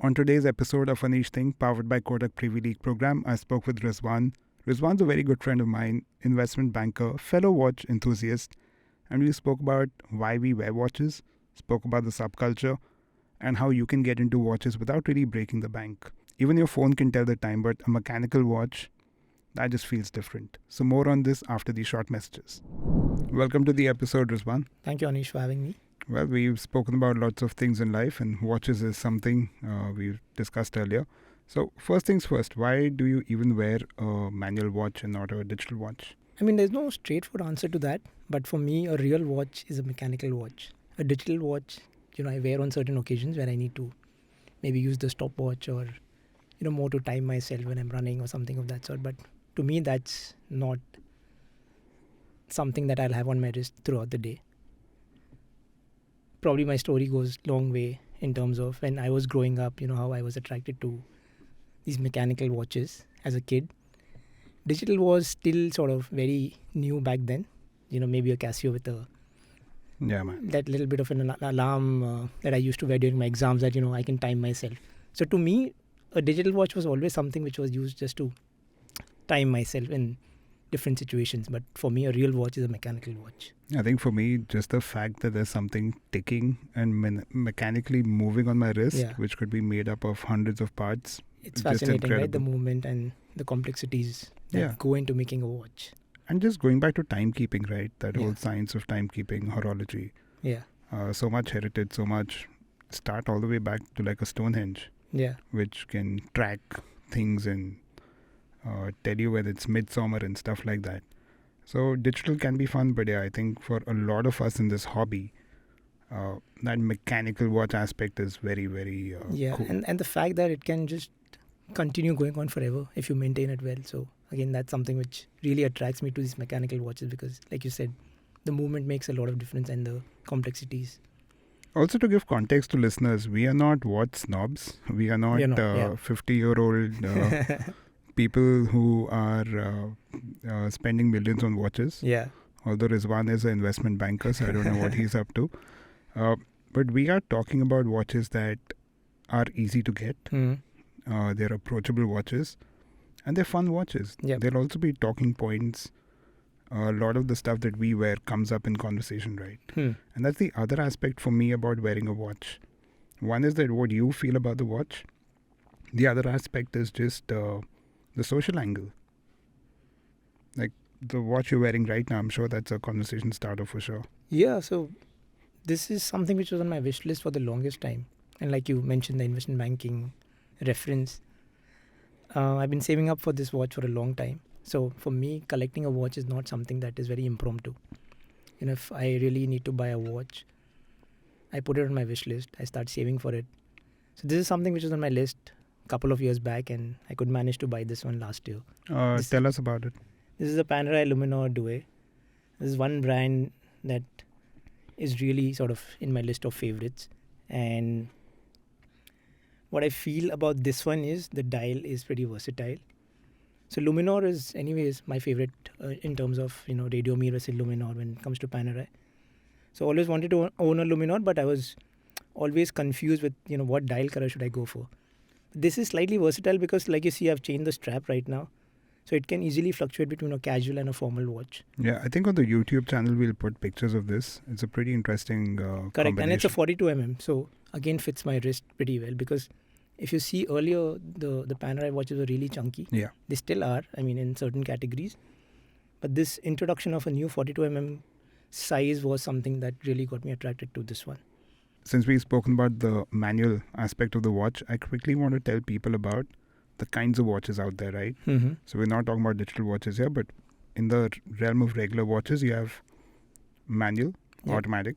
On today's episode of Aneesh Thing, powered by Kodak Privy League program, I spoke with Rizwan. Rizwan's a very good friend of mine, investment banker, fellow watch enthusiast, and we spoke about why we wear watches, spoke about the subculture, and how you can get into watches without really breaking the bank. Even your phone can tell the time, but a mechanical watch, that just feels different. So more on this after these short messages. Welcome to the episode, Rizwan. Thank you, Anish, for having me. Well, we've spoken about lots of things in life, and watches is something we've discussed earlier. So, first things first, why do you even wear a manual watch and not a digital watch? I mean, there's no straightforward answer to that, but for me, a real watch is a mechanical watch. A digital watch, I wear on certain occasions where I need to maybe use the stopwatch or, more to time myself when I'm running or something of that sort. But to me, that's not something that I'll have on my wrist throughout the day. Probably my story goes long way in terms of when I was growing up, how I was attracted to these mechanical watches as a kid. Digital was still sort of very new back then. Maybe a Casio with that little bit of an alarm that I used to wear during my exams that, I can time myself. So to me, a digital watch was always something which was used just to time myself in different situations. But for me, a real watch is a mechanical watch. I think for me, just the fact that there's something ticking and mechanically moving on my wrist, which could be made up of hundreds of parts. It's fascinating, right? The movement and the complexities that go into making a watch. And just going back to timekeeping, right? That whole science of timekeeping, horology. Yeah. So much heritage, so much start all the way back to like a Stonehenge. Yeah. Which can track things and tell you when it's midsummer and stuff like that. So digital can be fun, but I think for a lot of us in this hobby, that mechanical watch aspect is very, very cool. And the fact that it can just continue going on forever if you maintain it well. So again, that's something which really attracts me to these mechanical watches because, like you said, the movement makes a lot of difference and the complexities. Also, to give context to listeners, we are not watch snobs. We are not 50-year-old people who are spending millions on watches. Yeah. Although Rizwan is an investment banker, so I don't know what he's up to. But we are talking about watches that are easy to get. They're approachable watches. And they're fun watches. Yep. There'll also be talking points. A lot of the stuff that we wear comes up in conversation, right? And that's the other aspect for me about wearing a watch. One is that what you feel about the watch. The other aspect is just the social angle. Like the watch you're wearing right now, I'm sure that's a conversation starter for sure. Yeah, so this is something which was on my wish list for the longest time. And like you mentioned, the investment banking reference. I've been saving up for this watch for a long time. So for me, collecting a watch is not something that is very impromptu. If I really need to buy a watch, I put it on my wish list. I start saving for it. So this is something which was on my list a couple of years back, and I could manage to buy this one last year. Tell us about it. This is a Panerai Luminor Due. This is one brand that is really sort of in my list of favorites. And what I feel about this one is the dial is pretty versatile. So Luminor is anyways my favorite in terms of, radio mirror Luminor when it comes to Panerai. So I always wanted to own a Luminor, but I was always confused with, what dial color should I go for. This is slightly versatile because like you see, I've changed the strap right now. So it can easily fluctuate between a casual and a formal watch. Yeah, I think on the YouTube channel, we'll put pictures of this. It's a pretty interesting Correct, and it's a 42mm. So again, fits my wrist pretty well because if you see earlier, the Panerai watches were really chunky. Yeah. They still are, in certain categories. But this introduction of a new 42mm size was something that really got me attracted to this one. Since we've spoken about the manual aspect of the watch, I quickly want to tell people about the kinds of watches out there, right? Mm-hmm. So we're not talking about digital watches here, but in the realm of regular watches, you have manual, automatic,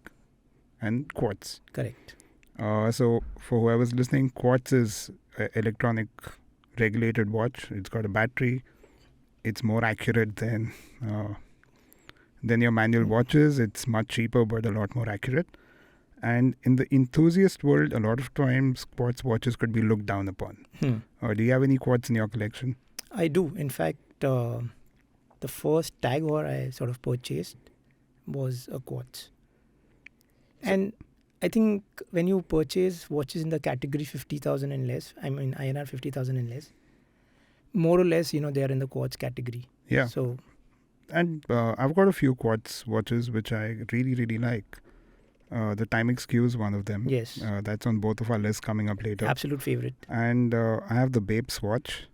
and quartz. Correct. So for whoever's listening, quartz is an electronic regulated watch. It's got a battery. It's more accurate than your manual watches. It's much cheaper, but a lot more accurate. And in the enthusiast world, a lot of times quartz watches could be looked down upon. Do you have any quartz in your collection? I do. In fact, the first Tag Heuer I sort of purchased was a quartz. And I think when you purchase watches in the category 50,000 and less, I mean INR 50,000 and less, more or less, they are in the quartz category. Yeah. So, And I've got a few quartz watches which I really, really like. The Timex Q is one of them. yes, That's on both of our lists coming up later. absolute favorite. And I have the Babes watch,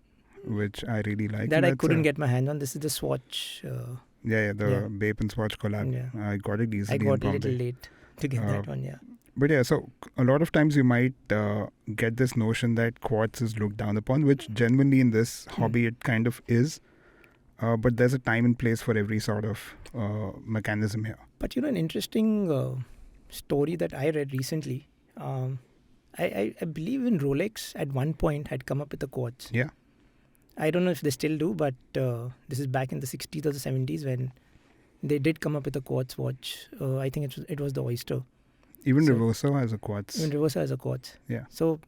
which I really like. That And I that's couldn't get my hand on. This is the Swatch. the Babe and Swatch collab. Yeah. I got it easily I got in a Bombay. little late to get that one, yeah. But yeah, so a lot of times you might get this notion that quartz is looked down upon, which genuinely in this hobby it kind of is. But there's a time and place for every sort of mechanism here. But an interesting story that I read recently, I believe in Rolex at one point had come up with a quartz. Yeah. I don't know if they still do, but this is back in the 60s or the 70s when they did come up with a quartz watch. I think it was the Oyster. Even So- Reverso has a quartz. Even Reversa has a quartz. Yeah. So,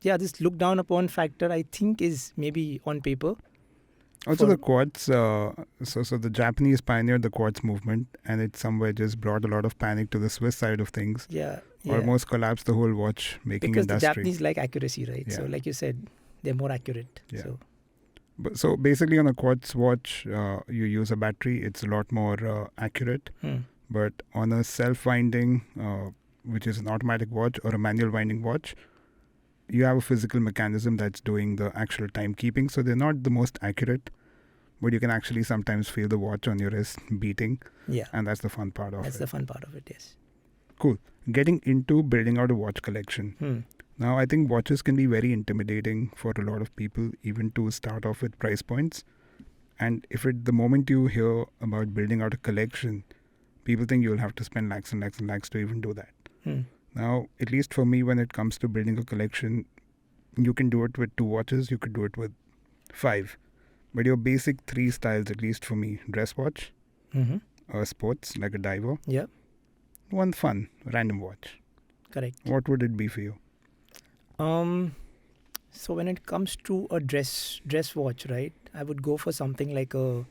yeah, this look down upon factor I think is maybe on paper. Also, for- the quartz, so the Japanese pioneered the quartz movement, and it somewhere just brought a lot of panic to the Swiss side of things. Yeah. Almost collapsed the whole watch making because the industry. Japanese like accuracy, right? So, Yeah. like you said, they're more accurate. Yeah. So, So basically, on a quartz watch, you use a battery. It's a lot more accurate. But on a self-winding, which is an automatic watch or a manual winding watch, you have a physical mechanism that's doing the actual timekeeping. So they're not the most accurate, but you can actually sometimes feel the watch on your wrist beating, yeah, and that's the fun part of that's it. the fun part of it, yes. Getting into building out a watch collection. Now, I think watches can be very intimidating for a lot of people, even to start off with price points. And the moment you hear about building out a collection, people think you'll have to spend lakhs and lakhs and lakhs to even do that. Now, at least for me, when it comes to building a collection, you can do it with 2 watches, you could do it with 5. But your basic 3 styles, at least for me, dress watch, a sports, like a diver, Yeah, one fun, random watch. correct. What would it be for you? So when it comes to a dress watch, right, I would go for something like a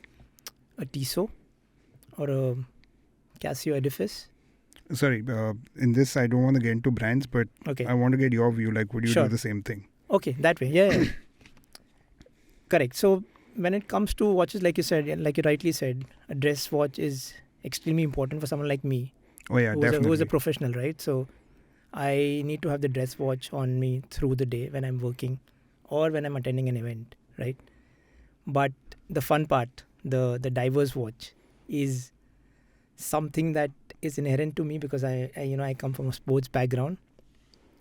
Tissot or a Casio Edifice. Sorry, in this, I don't want to get into brands, but Okay. I want to get your view. Like, would you Sure. do the same thing? Okay, that way. Yeah. Correct. So when it comes to watches, like you said, like you rightly said, a dress watch is extremely important for someone like me, Oh, yeah, who definitely. is a professional, right? So I need to have the dress watch on me through the day when I'm working or when I'm attending an event, right? But the fun part, the diver's watch, is something that is inherent to me because I come from a sports background,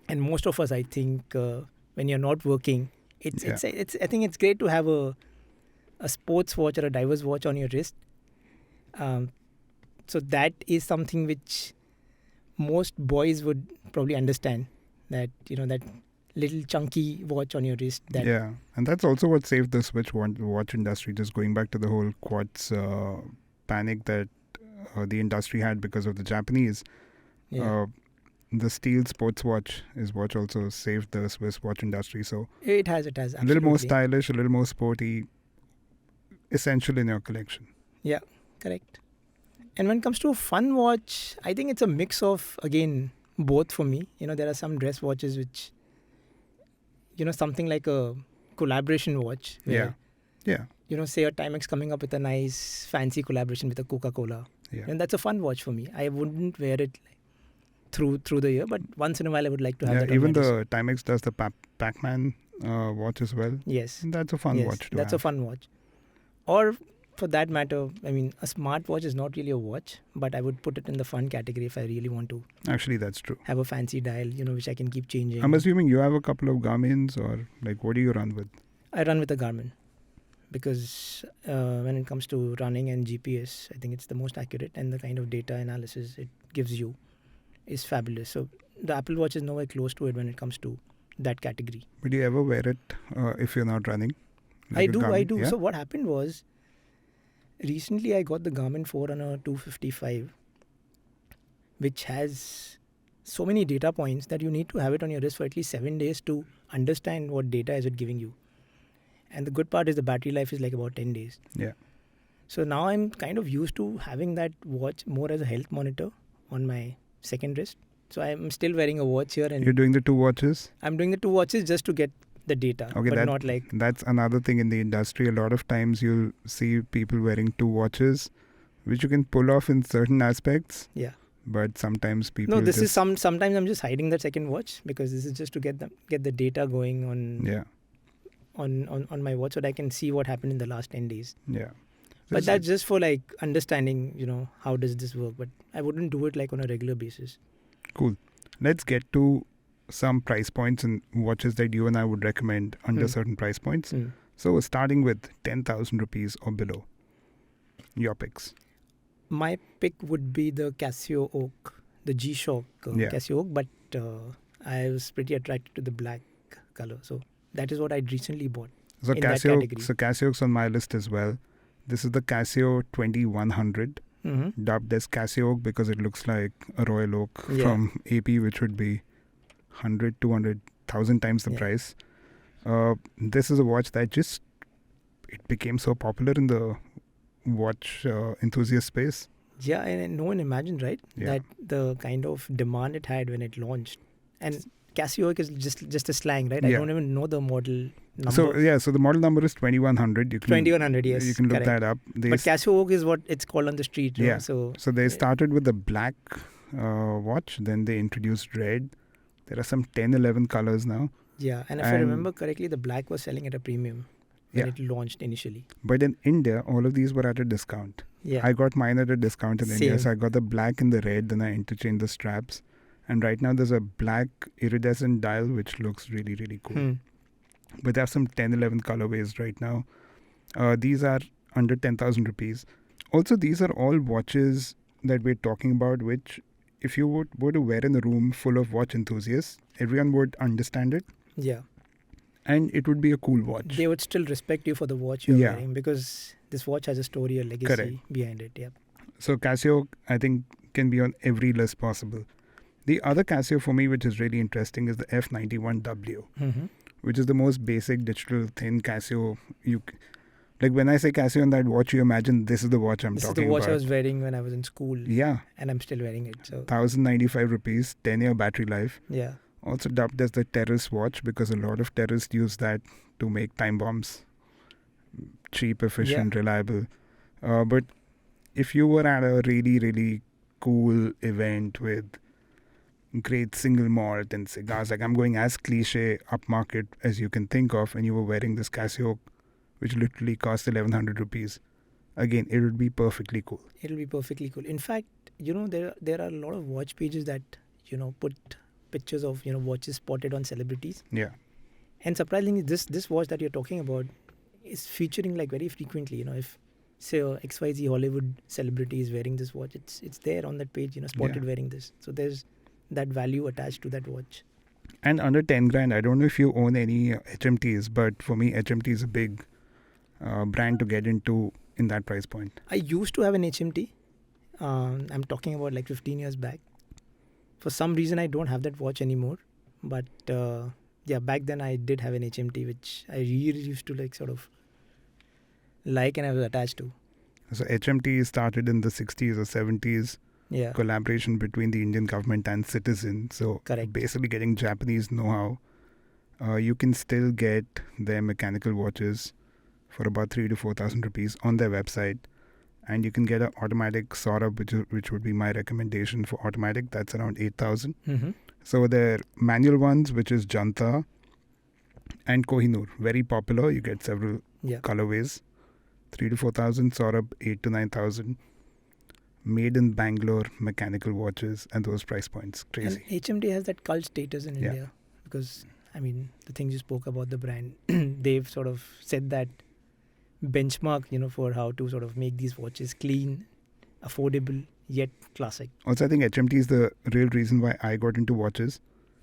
and most of us, I think, when you're not working, it's I think it's great to have a sports watch or a diver's watch on your wrist. So that is something which most boys would probably understand, that that little chunky watch on your wrist. That Yeah, and that's also what saved the Switch watch industry. Just going back to the whole quartz panic that the industry had because of the Japanese. yeah. The steel sports watch is what also saved the Swiss watch industry. So It has. a little more absolutely. stylish, a little more sporty, essential in your collection. Correct. And when it comes to a fun watch, I think it's a mix of, again, both for me. There are some dress watches which, something like a collaboration watch. Where, Yeah. say a Timex coming up with a nice fancy collaboration with a Coca-Cola. Yeah. And that's a fun watch for me. I wouldn't wear it through the year, but once in a while I would like to have that on Even my wrist. the Timex does the Pac-Man watch as well. Yes. And that's a fun Yes, watch to that's have. a fun watch. Or for that matter, I mean, a smartwatch is not really a watch, but I would put it in the fun category if I really want to Actually, that's true. have a fancy dial, which I can keep changing. I'm assuming you have a couple of Garmin's, or like, what do you run with? I run with a Garmin because when it comes to running and GPS, I think it's the most accurate, and the kind of data analysis it gives you is fabulous. So the Apple Watch is nowhere close to it when it comes to that category. But do you ever wear it if you're not running? Like a I Garmin? do. Yeah? So what happened was, recently I got the Garmin 4 on a 255, which has so many data points that you need to have it on your wrist for at least 7 days to understand what data is it giving you. And the good part is the battery life is like about 10 days. Yeah. So now I'm kind of used to having that watch more as a health monitor on my second wrist. So I'm still wearing a watch here, and You're doing the 2 watches? I'm doing the 2 watches just to get the data, Okay, but not like... That's another thing in the industry. A lot of times you'll see people wearing 2 watches, which you can pull off in certain aspects. Yeah. But sometimes people No, this is sometimes I'm just hiding that second watch because this is just to get the data going on my watch so that I can see what happened in the last 10 days. Yeah. But that's just for like understanding, how does this work. But I wouldn't do it like on a regular basis. Cool. Let's get to some price points and watches that you and I would recommend under certain price points. So starting with 10,000 rupees or below. Your picks. My pick would be the Casio Oak, the G-Shock Casio Oak, but I was pretty attracted to the black color. So that is what I recently bought. So in that category. Casio's on my list as well. This is the Casio 2100, dubbed as Casio Oak because it looks like a royal oak from AP, which would be 100, 200, 1,000 times the price. This is a watch that it became so popular in the watch enthusiast space. Yeah, and no one imagined, right? That the kind of demand it had when it launched. And Casio is just a slang, right? I don't even know the model number. So the model number is 2100. 2100, yes. You can look that up. But Casio Oak is what it's called on the street. Yeah. So they started with the black watch, then they introduced red. There are some 10, 11 colors now. Yeah, and if I remember correctly, the black was selling at a premium when it launched initially. But in India, all of these were at a discount. Yeah. I got mine at a discount in India. So I got the black and the red, then I interchanged the straps. And right now there's a black iridescent dial, which looks really, really cool. But there are some 10, 11 colorways right now. These are under 10,000 rupees. Also, these are all watches that we're talking about, which if you were to wear in a room full of watch enthusiasts, everyone would understand it. Yeah. And it would be a cool watch. They would still respect you for the watch you're wearing because this watch has a story, a legacy behind it. Yeah. So Casio, I think, can be on every list possible. The other Casio for me, which is really interesting, is the F91W, which is the most basic digital thin Casio. Like when I say Casio on that watch, you imagine this is the watch I'm talking about. This is the watch I was wearing when I was in school. Yeah. And I'm still wearing it. So 1,095 rupees, 10-year battery life. Yeah. Also dubbed as the terrorist watch because a lot of terrorists use that to make time bombs. Cheap, efficient, reliable. But if you were at a really, really cool event with great single malt and cigars, like I'm going as cliche upmarket as you can think of, and you were wearing this Casio, which literally cost 1,100 rupees, again, it would be perfectly cool. It'll be perfectly cool. In fact, there are a lot of watch pages that, put pictures of, watches spotted on celebrities. Yeah. And surprisingly, this watch that you're talking about is featuring like very frequently. If say a XYZ Hollywood celebrity is wearing this watch, it's there on that page, spotted wearing this. So there's that value attached to that watch. And under 10 grand, I don't know if you own any HMTs, but for me, HMT is a big brand to get into in that price point. I used to have an HMT. I'm talking about like 15 years back. For some reason, I don't have that watch anymore. But back then I did have an HMT, which I really used to and I was attached to. So HMT started in the 60s or 70s. Yeah. Collaboration between the Indian government and Citizen. So basically getting Japanese know-how. You can still get their mechanical watches for about 3,000 to 4,000 rupees on their website. And you can get an automatic Saurabh, which would be my recommendation for automatic. That's around 8,000. So their manual ones, which is Janta and Kohinoor, very popular. You get several colorways. 3,000 to 4,000, Saurabh 8,000 to 9,000. Made in Bangalore mechanical watches and those price points. Crazy. And HMT has that cult status in India because, the things you spoke about the brand, they've sort of set that benchmark, for how to make these watches clean, affordable, yet classic. Also, I think HMT is the real reason why I got into watches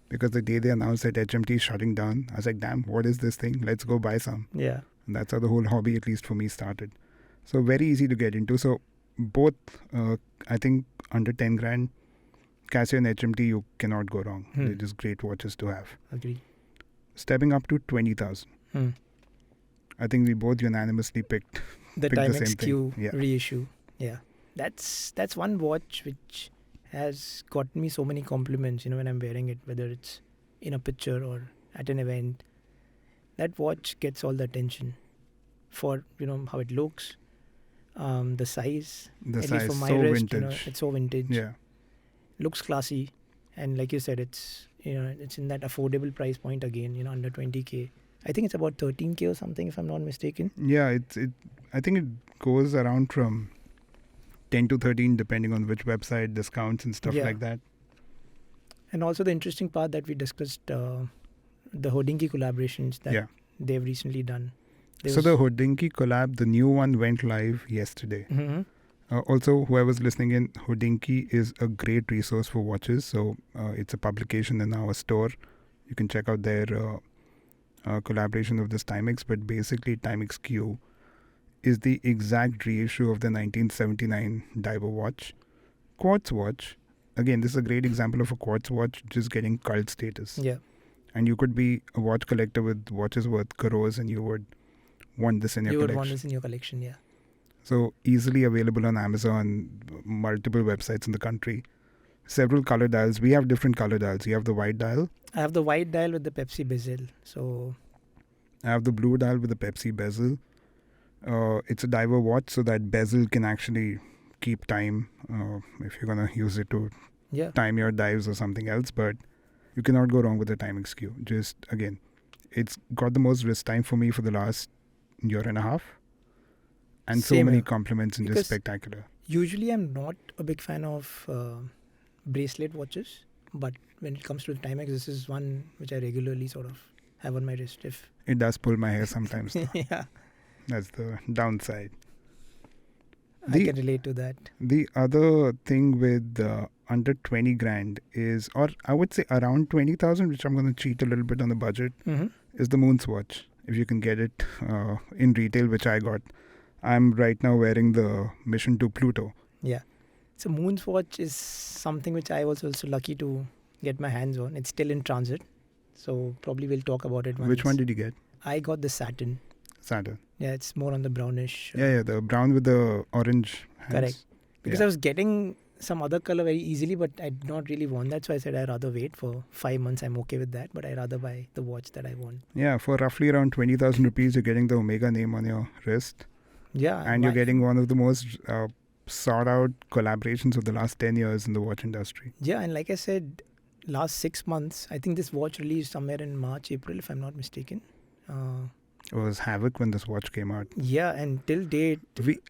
because the day they announced that HMT is shutting down, I was like, damn, what is this thing? Let's go buy some. Yeah. And that's how the whole hobby, at least for me, started. So very easy to get into. So both, I think, under 10 grand, Casio and HMT, you cannot go wrong. They're just great watches to have. Agree. Stepping up to 20,000. I think we both unanimously picked the same Timex thing. reissue. Yeah. That's one watch which has gotten me so many compliments, when I'm wearing it, whether it's in a picture or at an event. That watch gets all the attention for, how it looks, the size, The at least size, for my so wrist, vintage. it's so vintage. Yeah. Looks classy. And like you said, it's, it's in that affordable price point again, under 20K. I think it's about 13K or something, if I'm not mistaken. Yeah, I think it goes around from 10 to 13 depending on which website, discounts and stuff Yeah. like that. And also the interesting part that we discussed, the Hodinki collaborations that Yeah. they've recently done. So the Hodinki collab, the new one went live yesterday. Mm-hmm. Also, whoever's listening in, Hodinki is a great resource for watches. So it's a publication and now a store. You can check out their collaboration of this Timex. But basically, Timex Q is the exact reissue of the 1979 diver watch. Quartz watch. Again, this is a great example of a quartz watch just getting cult status. Yeah. And you could be a watch collector with watches worth crores and you would want this in your You collection. would want this in your collection, yeah. So easily available on Amazon, multiple websites in the country. Several color dials. We have different color dials. You have the white dial. I have the white dial with the Pepsi bezel. So I have the blue dial with the Pepsi bezel. It's a diver watch, so that bezel can actually keep time if you're going to use it to yeah, time your dives or something else. But you cannot go wrong with the Timex Q. Just, again, it's got the most wrist time for me for the last year and a half. And so Same many here. compliments and Because just spectacular. usually I'm not a big fan of bracelet watches, but when it comes to the Timex, this is one which I regularly sort of have on my wrist. If It does pull my hair sometimes, though. yeah, That's the downside. I can relate to that. The other thing with under 20 grand is, or I would say around 20,000, which I'm going to cheat a little bit on the budget, Mm-hmm. is the Moon's watch. If you can get it in retail, which I got. I'm right now wearing the Mission to Pluto. Yeah. So Moon's watch is something which I was also lucky to get my hands on. It's still in transit. So probably we'll talk about it once. Which one did you get? I got the Saturn. Saturn. Yeah, it's more on the brownish. Yeah, the brown with the orange hands. Correct. Because Yeah. I was getting some other color very easily, but I did not really want that. So I said I'd rather wait for 5 months. I'm okay with that. But I'd rather buy the watch that I want. Yeah, for roughly around 20,000 rupees, you're getting the Omega name on your wrist. Yeah. And you're why- getting one of the most sought out collaborations of the last 10 years in the watch industry. Yeah, and like I said, last 6 months, I think this watch released somewhere in March, April, if I'm not mistaken. It was havoc when this watch came out. Yeah, and till date,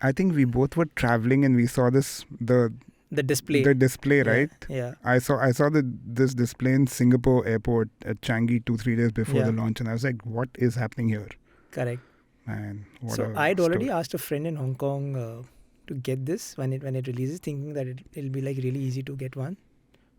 I think we both were traveling and we saw the the display. right? Yeah. I saw this display in Singapore airport at Changi 2-3 days before Yeah. the launch, and I was like, what is happening here? Correct. Man, what So a I'd already story. asked a friend in Hong Kong to get this when it releases, thinking that it'll be like really easy to get one.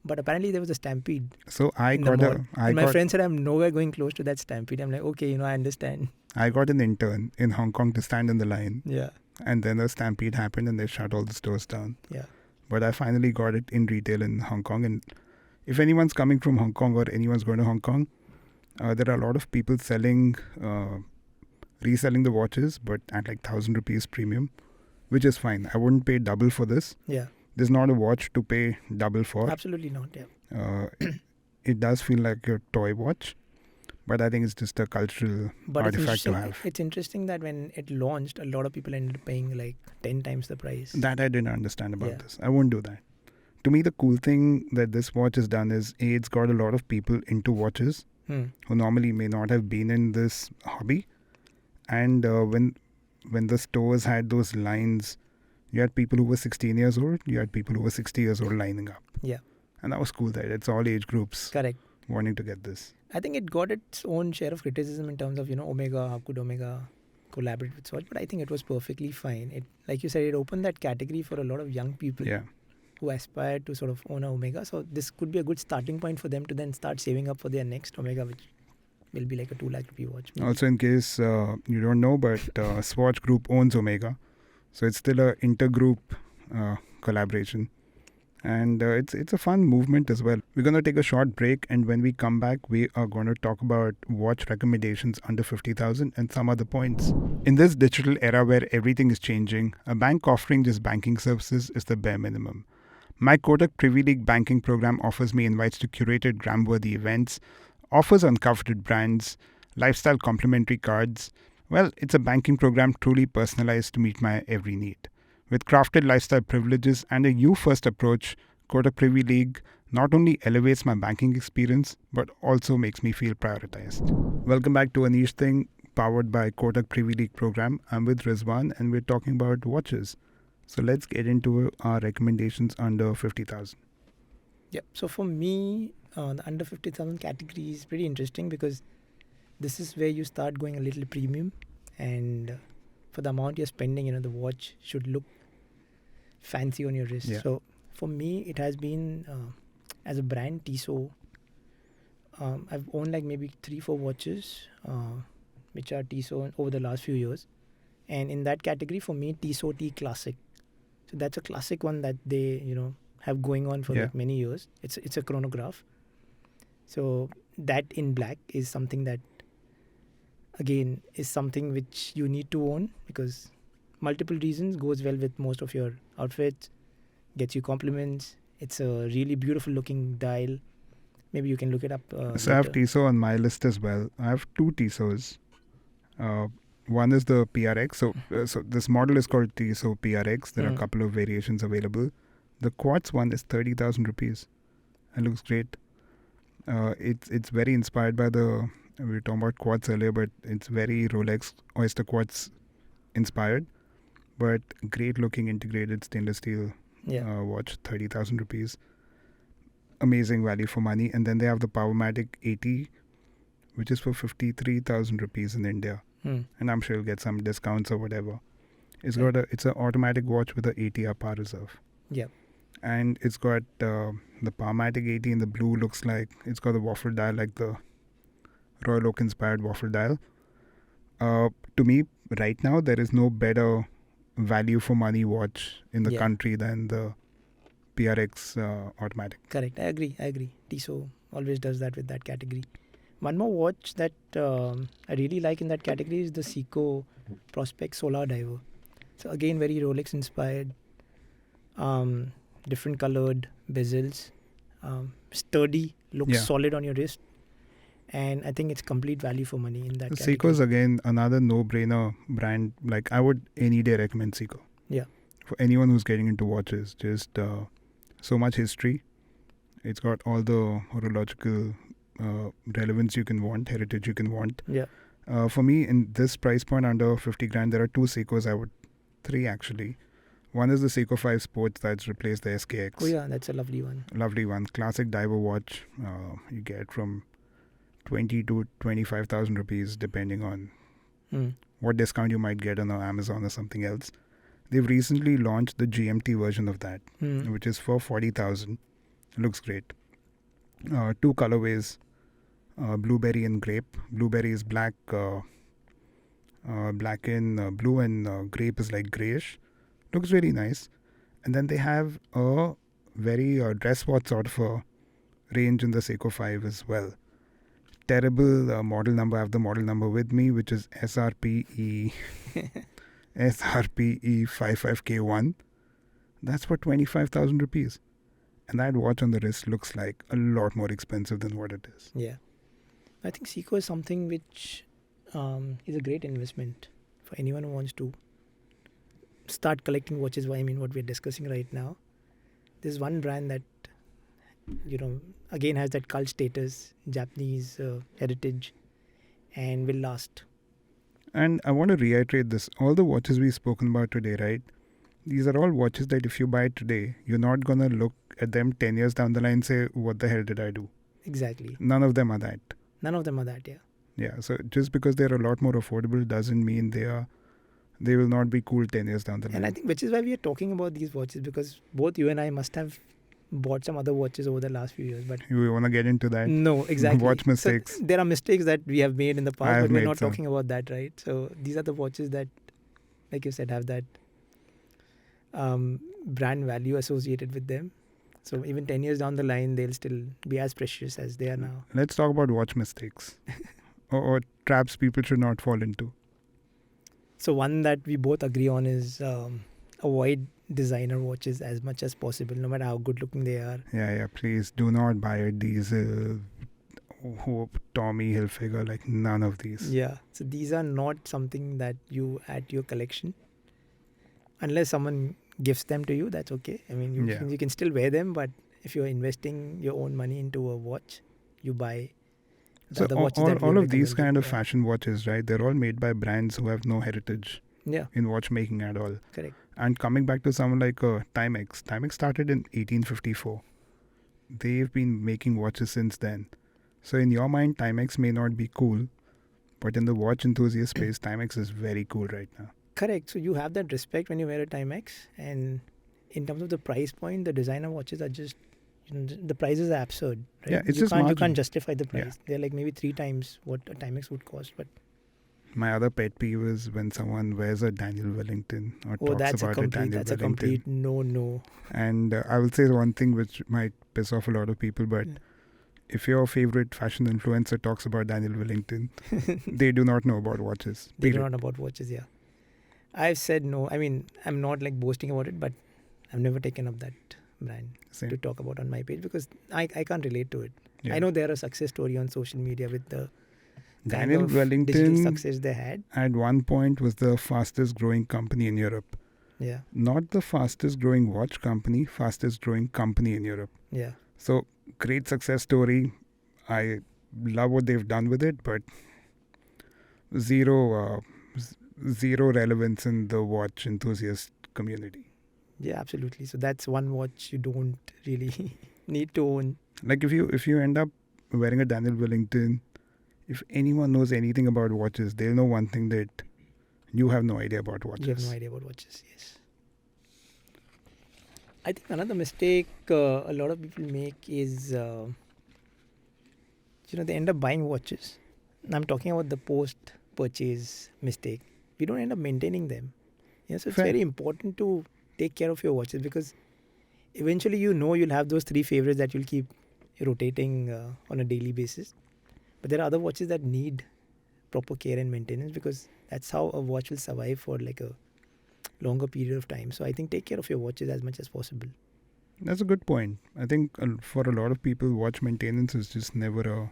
But apparently there was a stampede. So I in the got mall. And my got friend said I'm nowhere going close to that stampede. I'm like, okay, I understand. I got an intern in Hong Kong to stand in the line, Yeah. and then a stampede happened and they shut all the stores down. Yeah. But I finally got it in retail in Hong Kong. And if anyone's coming from Hong Kong or anyone's going to Hong Kong, there are a lot of people reselling the watches, but at like 1,000 rupees premium, which is fine. I wouldn't pay double for this. Yeah. There's not a watch to pay double for. Absolutely not. Yeah. It does feel like a toy watch, but I think it's just a cultural But it's artifact to interesting, have. it's interesting that when it launched, a lot of people ended up paying like 10 times the price. That I didn't understand about Yeah. this. I won't do that. To me, the cool thing that this watch has done is it's got a lot of people into watches who normally may not have been in this hobby. And when the stores had those lines, you had people who were 16 years old, you had people who were 60 years old lining up. Yeah. And that was cool that it's all age groups Correct. wanting to get this. I think it got its own share of criticism in terms of, Omega, how could Omega collaborate with Swatch? But I think it was perfectly fine. It, like you said, it opened that category for a lot of young people Yeah. who aspire to sort of own a Omega. So this could be a good starting point for them to then start saving up for their next Omega, which will be like a 2 lakh rupee watch. maybe. Also, in case you don't know, but Swatch Group owns Omega. So it's still a intergroup collaboration. And it's a fun movement as well. We're going to take a short break, and when we come back, we are going to talk about watch recommendations under 50,000 and some other points. In this digital era where everything is changing, a bank offering just banking services is the bare minimum. My Kotak Privy League banking program offers me invites to curated gram-worthy events, offers on coveted brands, lifestyle complimentary cards. Well, it's a banking program truly personalized to meet my every need. With crafted lifestyle privileges and a you-first approach, Kotak Privy League not only elevates my banking experience, but also makes me feel prioritized. Welcome back to Aneesh Thing, powered by Kotak Privy League program. I'm with Rizwan and we're talking about watches. So let's get into our recommendations under 50,000. Yeah. So for me, the under 50,000 category is pretty interesting because this is where you start going a little premium, and for the amount you're spending, the watch should look fancy on your wrist. Yeah. So for me, it has been as a brand Tissot. I've owned like maybe 3-4 watches, which are Tissot over the last few years, and in that category, for me, Tissot T Classic. So that's a classic one that they have going on for like many years. It's a chronograph. So that in black is something that again is something which you need to own because multiple reasons, goes well with most of your outfits, gets you compliments. It's a really beautiful looking dial. Maybe you can look it up. So I have Tissot on my list as well. I have 2 Tissots. One is the PRX. So this model is called Tissot PRX. There are a couple of variations available. The quartz one is 30,000 rupees. It looks great. It's very inspired by we were talking about quartz earlier, but it's very Rolex Oyster Quartz inspired. But great looking integrated stainless steel watch, 30,000 rupees. Amazing value for money. And then they have the Powermatic 80, which is for 53,000 rupees in India. And I'm sure you'll get some discounts or whatever. It's an automatic watch with a 80-hour power reserve. Yeah. And it's got the Powermatic 80 in the blue, looks like it's got the waffle dial, like the Royal Oak inspired waffle dial. To me, right now, there is no better value for money watch in the country than the PRX automatic. Correct. I agree. Tissot always does that with that category. One more watch that I really like in that category is the Seiko Prospect Solar Diver. So again, very Rolex inspired, different colored bezels, sturdy, looks solid on your wrist, and I think it's complete value for money in that category. Seiko is again another no-brainer brand. Like I would any day recommend Seiko. Yeah. For anyone who's getting into watches, just so much history. It's got all the horological relevance you can want, heritage you can want. Yeah. For me, in this price point under 50 grand, there are 2 Seikos. 3 actually. One is the Seiko 5 Sports that's replaced the SKX. Oh yeah, that's a lovely one. Lovely one. Classic diver watch. You get from 20 to 25,000 rupees depending on what discount you might get on Amazon or something else. They've recently launched the GMT version of that, which is for 40,000. Looks great. 2 colorways, blueberry and grape. Blueberry is black, black and blue, and grape is like grayish. Looks really nice. And then they have a very dress watch sort of a range in the Seiko 5 as well. Terrible model number. I have the model number with me, which is SRPE SRPE55K1. That's for 25,000 rupees. And that watch on the wrist looks like a lot more expensive than what it is. Yeah. I think Seiko is something which is a great investment for anyone who wants to start collecting watches. What we're discussing right now. There's one brand that, again has that cult status, Japanese heritage, and will last. And I want to reiterate this. All the watches we've spoken about today, right? These are all watches that if you buy today, you're not going to look at them 10 years down the line and say, what the hell did I do? Exactly. None of them are that. Yeah. Yeah, so just because they're a lot more affordable doesn't mean they will not be cool 10 years down the line. And I think which is why we are talking about these watches, because both you and I must have bought some other watches over the last few years. But you want to get into that? No, exactly. Watch mistakes. So there are mistakes that we have made in the past, but we're not some. talking about that, right? So these are the watches that, like you said, have that brand value associated with them. So even 10 years down the line, they'll still be as precious as they are now. Let's talk about watch mistakes or traps people should not fall into. So one that we both agree on is avoid designer watches as much as possible, no matter how good looking they are. Yeah. Please do not buy it. These Tommy Hilfiger, like none of these. Yeah. So these are not something that you add to your collection. Unless someone gifts them to you, that's okay. I mean, you can still wear them, but if you're investing your own money into a watch, you buy the So other watches that we all of these recommended. kind of Yeah. fashion watches, right? They're all made by brands who have no heritage Yeah, in watchmaking at all. correct. And coming back to someone like Timex, Timex started in 1854. They've been making watches since then. So in your mind, Timex may not be cool, but in the watch enthusiast space, Timex is very cool right now. Correct. So you have that respect when you wear a Timex, and in terms of the price point, the designer watches are just, the prices are absurd. Right? Yeah, it's you just can't margin. justify the price. Yeah. They're like maybe 3 times what a Timex would cost. But My other pet peeve is when someone wears a Daniel Wellington or talks that's about a Daniel a Wellington. complete no. And I will say one thing which might piss off a lot of people, but if your favorite fashion influencer talks about Daniel Wellington, they do not know about watches. They do Period. not know about watches. Yeah, I've said no. I mean, I'm not like boasting about it, but I've never taken up that brand Same. to talk about on my page because I can't relate to it. Yeah. I know they're a success story on social media with the Daniel kind of digital Wellington success they had. at one point was the fastest growing company in Europe. Yeah, Not the fastest growing watch company, fastest growing company in Europe. yeah. So great success story. I love what they've done with it, but zero relevance in the watch enthusiast community. Yeah, absolutely. So that's one watch you don't really need to own. Like if you end up wearing a Daniel Wellington, if anyone knows anything about watches, they'll know one thing, that you have no idea about watches. You have no idea about watches, yes. I think another mistake a lot of people make is, they end up buying watches. I'm talking about the post-purchase mistake. We don't end up maintaining them. So it's Fair. very important to take care of your watches because eventually you'll have those 3 favorites that you'll keep rotating on a daily basis. But there are other watches that need proper care and maintenance because that's how a watch will survive for like a longer period of time. So I think take care of your watches as much as possible. That's a good point. I think for a lot of people, watch maintenance is just never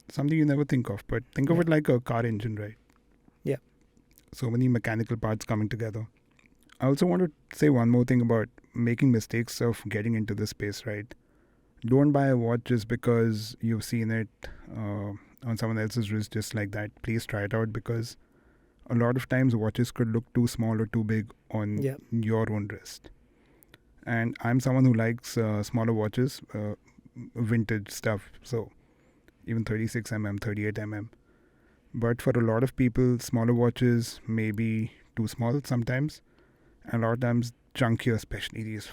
something you never think of. But think of it like a car engine, right? Yeah. So many mechanical parts coming together. I also want to say one more thing about making mistakes of getting into this space, right? Don't buy a watch just because you've seen it on someone else's wrist just like that. Please try it out because a lot of times watches could look too small or too big on your own wrist. And I'm someone who likes smaller watches, vintage stuff. So even 36mm, 38mm. But for a lot of people, smaller watches may be too small sometimes. And a lot of times chunkier, especially these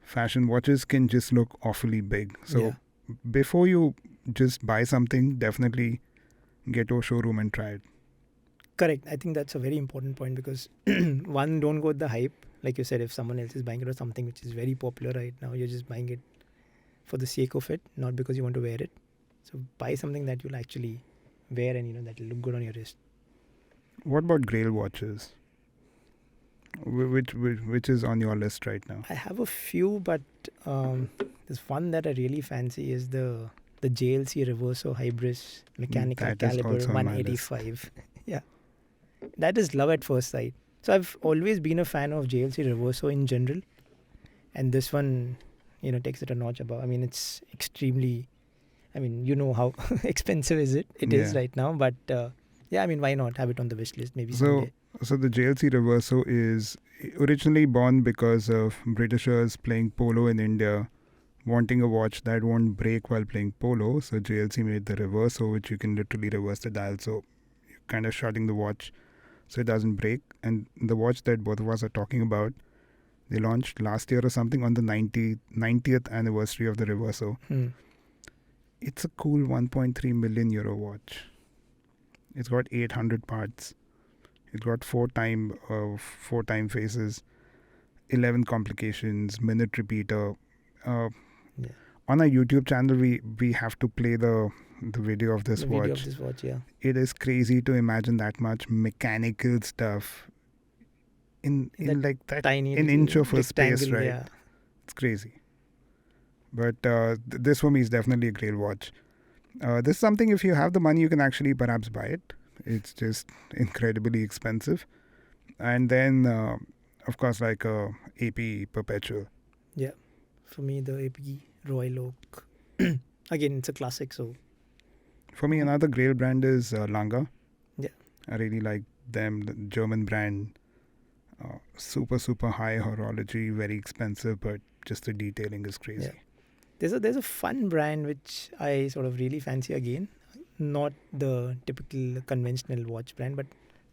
fashion watches can just look awfully big. So before you just buy something, definitely get to a showroom and try it. Correct. I think that's a very important point because one, don't go with the hype. Like you said, if someone else is buying it or something which is very popular right now, you're just buying it for the sake of it, not because you want to wear it. So buy something that you'll actually wear and that will look good on your wrist. What about Grail watches? Which is on your list right now? I have a few, but there's one that I really fancy is the JLC Reverso Hybris Mechanical That is Caliber also on my 185. Yeah. That is love at first sight. So I've always been a fan of JLC Reverso in general. And this one, takes it a notch above. I mean, it's extremely, how expensive is it? It is right now. But why not have it on the wish list maybe someday? So the JLC Reverso is originally born because of Britishers playing polo in India, wanting a watch that won't break while playing polo. So JLC made the Reverso, which you can literally reverse the dial. So you're kind of shutting the watch so it doesn't break. And the watch that both of us are talking about, they launched last year or something on the 90th anniversary of the Reverso. It's a cool 1.3 million euro watch. It's got 800 parts. It's got 4 time faces, 11 complications, minute repeater. On our YouTube channel, we have to play the video of this watch. It is crazy to imagine that much mechanical stuff in like that tiny an little inch of a space, rectangle, right? yeah. It's crazy. But this for me is definitely a grail watch. This is something, if you have the money, you can actually perhaps buy it. It's just incredibly expensive. And then, of course, like AP Perpetual. Yeah. For me, the AP Royal Oak. Again, it's a classic, so For me, another grail brand is Langa. Yeah. I really like them, the German brand. Super, super high horology, very expensive, but just the detailing is crazy. Yeah. There's a fun brand which I sort of really fancy again. Not the typical conventional watch brand, but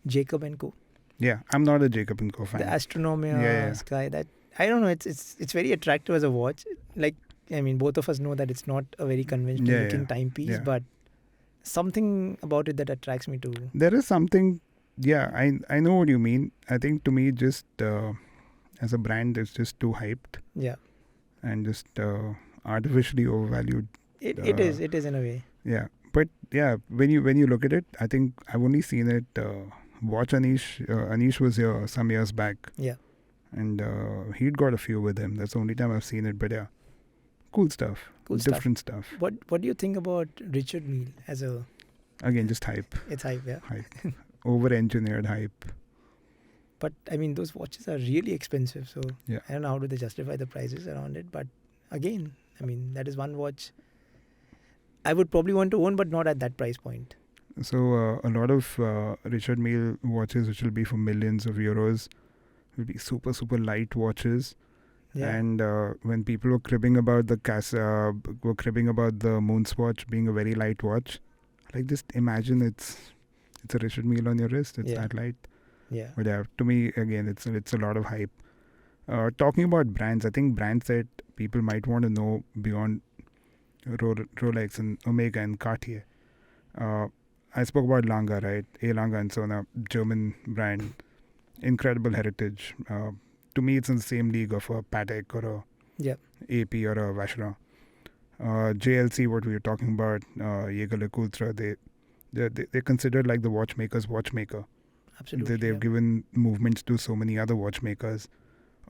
Jacob and Co. Yeah, I'm not a Jacob & Co fan. The Astronomia Yeah. Sky. That I don't know. It's very attractive as a watch. Like, I mean, both of us know that it's not a very conventional looking timepiece, Yeah. but something about it that attracts me to. There is something, yeah, I know what you mean. I think to me, just as a brand, it's just too hyped Yeah. and just artificially overvalued. It is in a way. Yeah, but yeah, when you look at it, I think I've only seen it. Watch Anish. Anish was here some years back. Yeah. And he'd got a few with him. That's the only time I've seen it. But yeah, cool stuff. Different stuff. What do you think about Richard Mille as a? Again, just hype. It's hype, yeah. Hype. Over-engineered hype. But I mean, those watches are really expensive. So Yeah. I don't know how do they justify the prices around it. But again, I mean, that is one watch I would probably want to own, but not at that price point. So a lot of Richard Mille watches, which will be for millions of euros, will be super, super light watches. Yeah. And when people were cribbing about the Moon's watch being a very light watch, like just imagine it's a Richard Mille on your wrist. It's that light. Yeah. But yeah, to me again, it's a lot of hype. Talking about brands, I think brands that people might want to know beyond Rolex and Omega and Cartier. I spoke about Lange, right? A. Lange and Söhne, German brand, incredible heritage. To me, it's in the same league of a Patek or a AP or a Vacheron. JLC, what we were talking about, Jaeger LeCoultre, they're considered like the watchmaker's watchmaker. Absolutely. They've given movements to so many other watchmakers.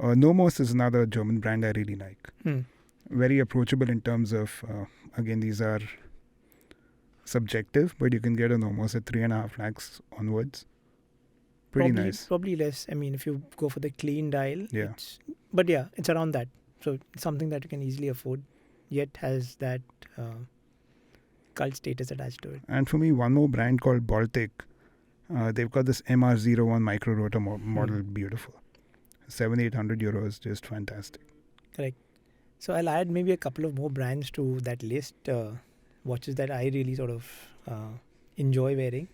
Nomos is another German brand I really like. Very approachable in terms of, again, these are subjective, but you can get a Nomos at 3.5 lakhs onwards. Pretty nice. Probably less. I mean, if you go for the clean dial. Yeah. It's around that. So it's something that you can easily afford, yet has that cult status attached to it. And for me, one more brand called Baltic. They've got this MR01 micro rotor model, beautiful. 700-800 euros, just fantastic. Correct. So I'll add maybe a couple of more brands to that list. Watches that I really sort of enjoy wearing.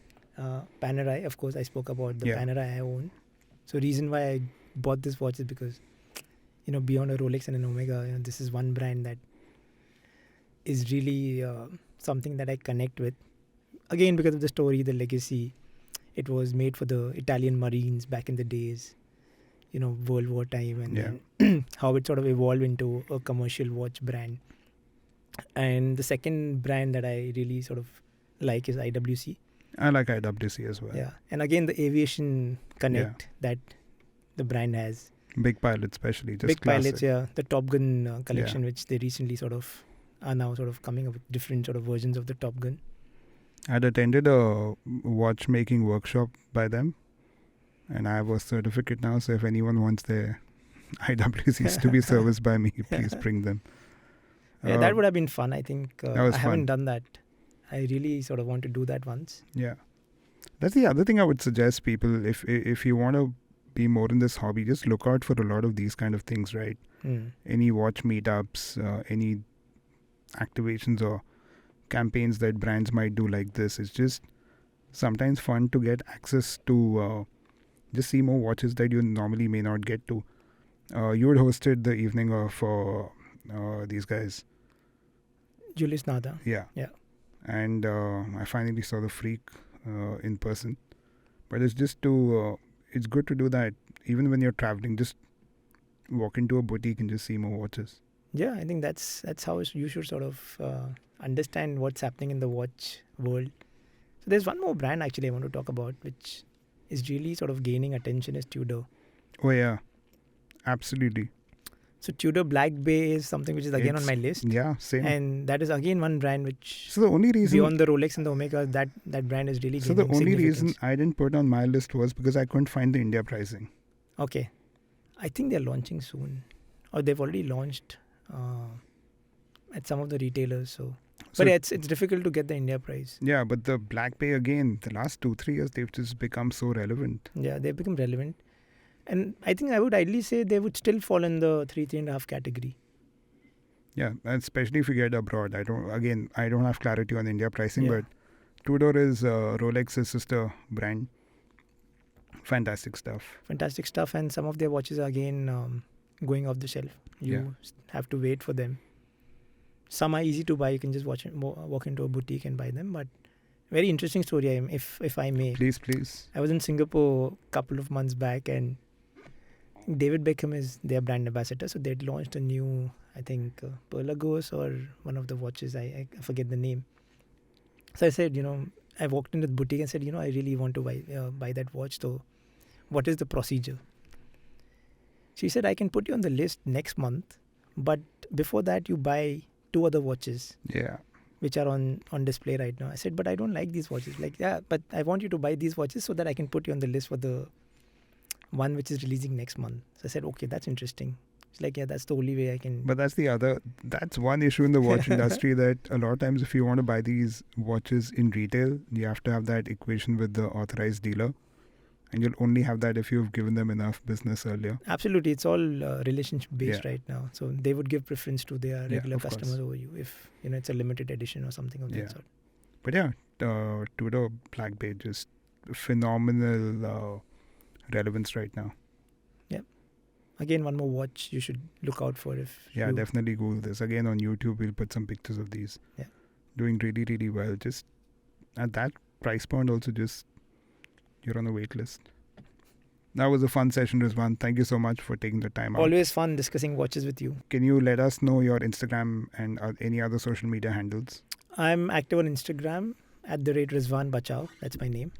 Panerai, of course, I spoke about the Panerai I own. So reason why I bought this watch is because, beyond a Rolex and an Omega, this is one brand that is really something that I connect with. Again, because of the story, the legacy. It was made for the Italian Marines back in the days, World War time, and then how it sort of evolved into a commercial watch brand. And the second brand that I really sort of like is IWC. I like IWC as well. Yeah. And again, the aviation connect that the brand has. Big Pilot especially. Just Big classic. Pilots, yeah. The Top Gun collection, which they recently are now coming up with different sort of versions of the Top Gun. I'd attended a watchmaking workshop by them, and I have a certificate now, so if anyone wants their IWCs to be serviced by me, please bring them. Yeah, that would have been fun, I think. I haven't done that. I really sort of want to do that once. Yeah. That's the other thing I would suggest people, if you want to be more in this hobby, just look out for a lot of these kind of things, right? Any watch meetups, any activations or campaigns that brands might do like this. It's just sometimes fun to get access to just see more watches that you normally may not get to. You had hosted the evening of these guys. Julius Nada. Yeah. And I finally saw the Freak in person. But it's just it's good to do that. Even when you're traveling, just walk into a boutique and just see more watches. Yeah, I think that's how you should sort of understand what's happening in the watch world. So there's one more brand actually I want to talk about, which is really sort of gaining attention, is Tudor. Oh yeah, absolutely. So Tudor Black Bay is something which is again on my list. Yeah, same. And that is again one brand which, So the only reason beyond the Rolex and the Omega, that brand is really So the gaining only reason significance. I didn't put on my list was because I couldn't find the India pricing. Okay. I think they're launching soon. Or they've already launched at some of the retailers. But yeah, it's difficult to get the India price. Yeah, but the Black Bay again, the last 2-3 years, they've just become so relevant. Yeah, they've become relevant. And I think I would ideally say they would still fall in the 3.5 category. Yeah, especially if you get abroad. I don't have clarity on India pricing, Yeah. but Tudor is Rolex's sister brand. Fantastic stuff. Fantastic stuff. And some of their watches are again going off the shelf. You have to wait for them. Some are easy to buy. You can just walk into a boutique and buy them. But very interesting story, if I may. Please. I was in Singapore a couple of months back, and David Beckham is their brand ambassador. So they'd launched a new, I think, Perlagos or one of the watches. I forget the name. So I said, I walked into the boutique and said, I really want to buy that watch. So what is the procedure? She said, I can put you on the list next month, but before that you buy 2 other watches. Yeah. Which are on display right now. I said, but I don't like these watches. Like, yeah, but I want you to buy these watches so that I can put you on the list for the one which is releasing next month. So I said, okay, that's interesting. It's like, yeah, that's the only way I can. But that's one issue in the watch industry, that a lot of times if you want to buy these watches in retail, you have to have that equation with the authorized dealer. And you'll only have that if you've given them enough business earlier. Absolutely. It's all relationship based right now. So they would give preference to their regular customers over you if, it's a limited edition or something of that sort. But yeah, Tudor Black Bay, just phenomenal relevance right now. Yep. Again, one more watch you should look out for definitely Google this. Again, on YouTube, we'll put some pictures of these. Yeah. Doing really, really well. Just at that price point also, just you're on the wait list. That was a fun session, Rizwan. Thank you so much for taking the time out. Always fun discussing watches with you. Can you let us know your Instagram and any other social media handles? I'm active on Instagram @Rizwan Bachao. That's my name.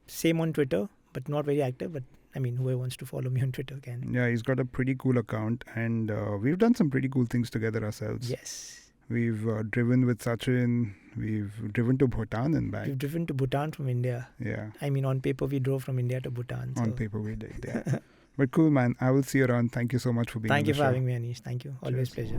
Same on Twitter, but not very active. But I mean, whoever wants to follow me on Twitter can. Yeah, he's got a pretty cool account, and we've done some pretty cool things together ourselves. Yes. We've driven with Sachin. We've driven to Bhutan and back. We've driven to Bhutan from India. Yeah. I mean, on paper, we drove from India to Bhutan. On paper, we did, yeah. But cool, man. I will see you around. Thank you so much for being on the show. Thank you for having me, Aneesh. Thank you. Always pleasure.